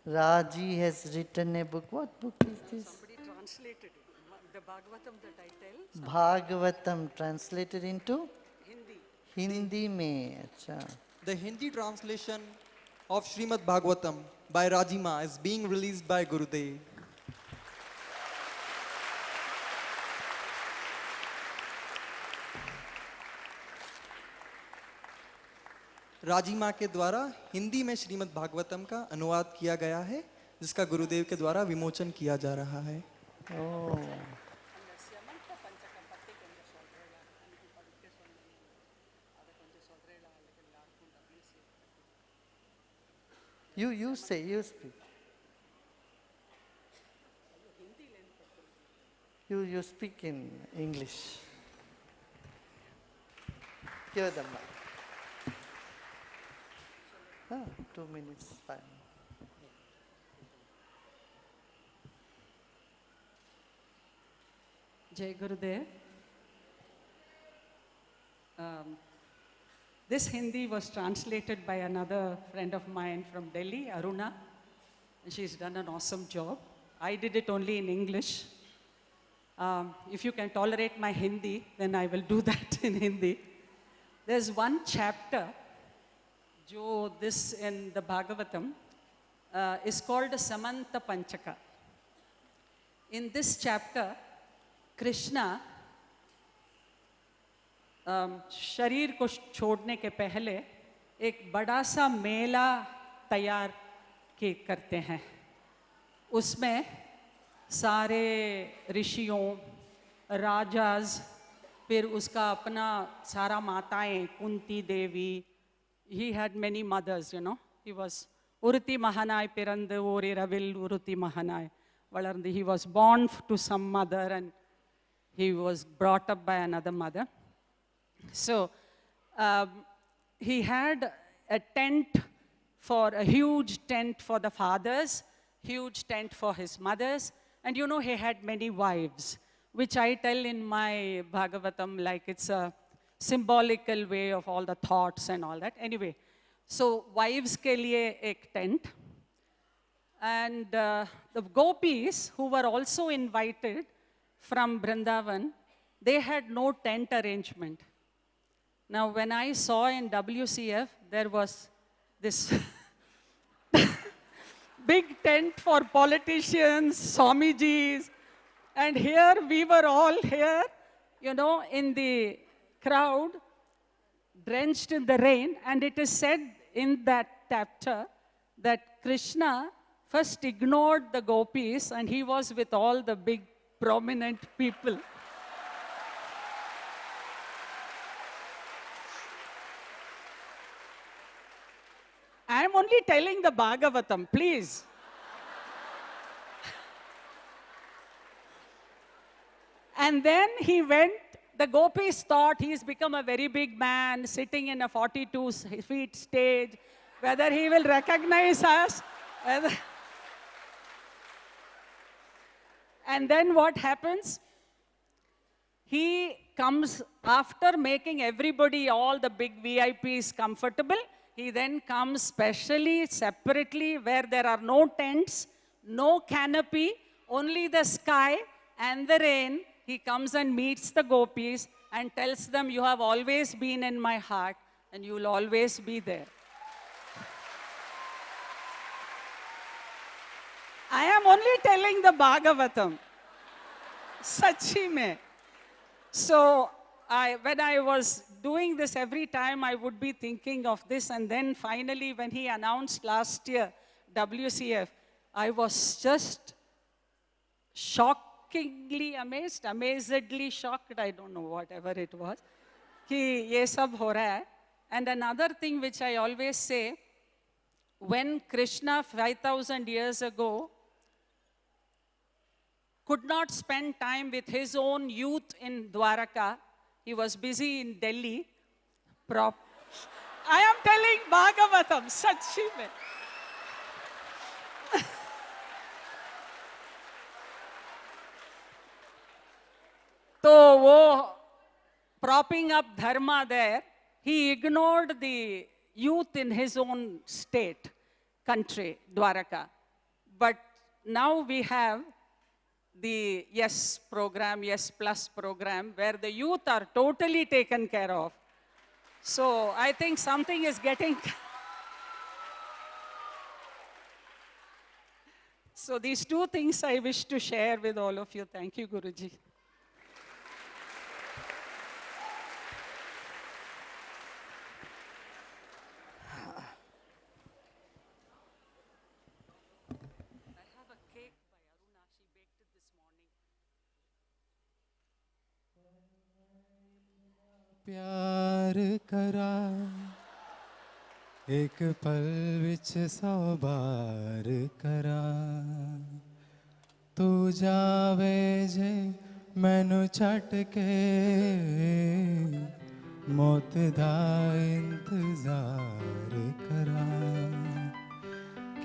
Raji has written a book. What book is this? Somebody translated it. The Bhagavatam, the title. Bhagavatam translated into Hindi. Hindi में अच्छा. The Hindi translation of Srimad Bhagavatam by Rajima is being released by Gurudev. राजिमा के द्वारा हिंदी में श्रीमद् भागवतम का अनुवाद किया गया है, जिसका गुरुदेव के द्वारा विमोचन किया जा रहा है. Oh. You say, you speak. You speak in English. Give them. 2 minutes, fine. Jai Gurudev. This Hindi was translated by another friend of mine from Delhi, Aruna. She's done an awesome job. I did it only in English. If you can tolerate my Hindi, then I will do that in Hindi. There's one chapter, this in the Bhagavatam, is called Samanta Panchaka. In this chapter, Krishna शरीर को छोड़ने के पहले एक बड़ा सा मेला तैयार करते हैं. उसमें सारे ऋषियों, राजाज, फिर उसका अपना सारा माताएं, कुंती देवी, he had many mothers, you know. He was Uruti Mahanai Pirandu Ravil Uruti Mahanai Valarandi. He was born to some mother and he was brought up by another mother. So he had a huge tent for the fathers, huge tent for his mothers, and you know he had many wives, which I tell in my Bhagavatam like it's a symbolical way of all the thoughts and all that. Anyway, so wives ke liye ek tent, and the gopis who were also invited from Vrindavan, they had no tent arrangement. Now, when I saw in WCF, there was this big tent for politicians, Swamijis, and here we were all here, you know, in the crowd, drenched in the rain, and it is said in that chapter that Krishna first ignored the gopis and he was with all the big prominent people. I am only telling the Bhagavatam, please. And then he went, the gopis thought he's become a very big man, sitting in a 42 feet stage, whether he will recognize us. And then what happens? He comes after making everybody, all the big VIPs comfortable. He then comes specially, separately, where there are no tents, no canopy, only the sky and the rain. He comes and meets the gopis and tells them, you have always been in my heart and you will always be there. I am only telling the Bhagavatam. Sachi mein. So, when I was doing this every time, I would be thinking of this. And then finally, when he announced last year, WCF, I was just shockingly amazed, amazedly shocked, I don't know, whatever it was, कि ये सब हो रहा है. And another thing which I always say, when Krishna 5,000 years ago could not spend time with his own youth in Dwaraka, he was busy in Delhi. I am telling Bhagavatam, Sachi mein. So, wo propping up dharma there, he ignored the youth in his own state, country, Dwaraka. But now we have the Yes program, Yes Plus program, where the youth are totally taken care of. So I think something is getting. So these two things I wish to share with all of you. Thank you, Guruji. I have a cake by Aruna. She baked it this morning. प्यार करा एक पल विच 100 बार करा तू जावे जे मैनू छट के मौत दा इंतजार करा